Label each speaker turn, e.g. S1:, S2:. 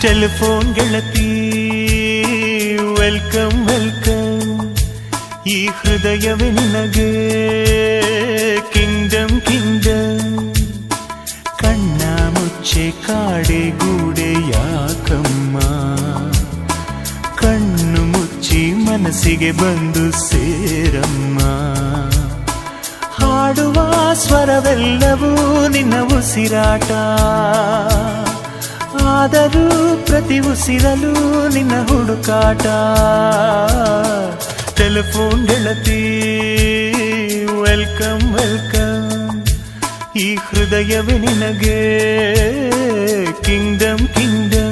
S1: Telephone ಗೆಳತಿ welcome welcome, ಈ ಹೃದಯವೇ ನಿನಗೆ ಕಿಂಗ್ಡಮ್ ಕಿಂಗ್ಡಮ್. ಕಣ್ಣ ಮುಚ್ಚೆ ಕಾಡೆ ಗೂಡೆ ಯಾಕಮ್ಮ, ಕಣ್ಣು ಮುಚ್ಚಿ ಮನಸ್ಸಿಗೆ ಬಂದು ಸೇರಮ್ಮ. ಹಾಡುವ ಸ್ವರವೆಲ್ಲವೂ ನಿನ್ನ ಉಸಿರಾಟ, ಆದರೂ ಪ್ರತಿ ಉಸಿರಲು ನಿನ್ನ ಹುಡುಕಾಟ. ಟೆಲಿಫೋನ್ ಗೆಳತಿ ವೆಲ್ಕಮ್ ವೆಲ್ಕಮ್, ಈ ಹೃದಯವೇ ನಿನಗೆ ಕಿಂಗ್ಡಮ್ ಕಿಂಗ್ಡಮ್.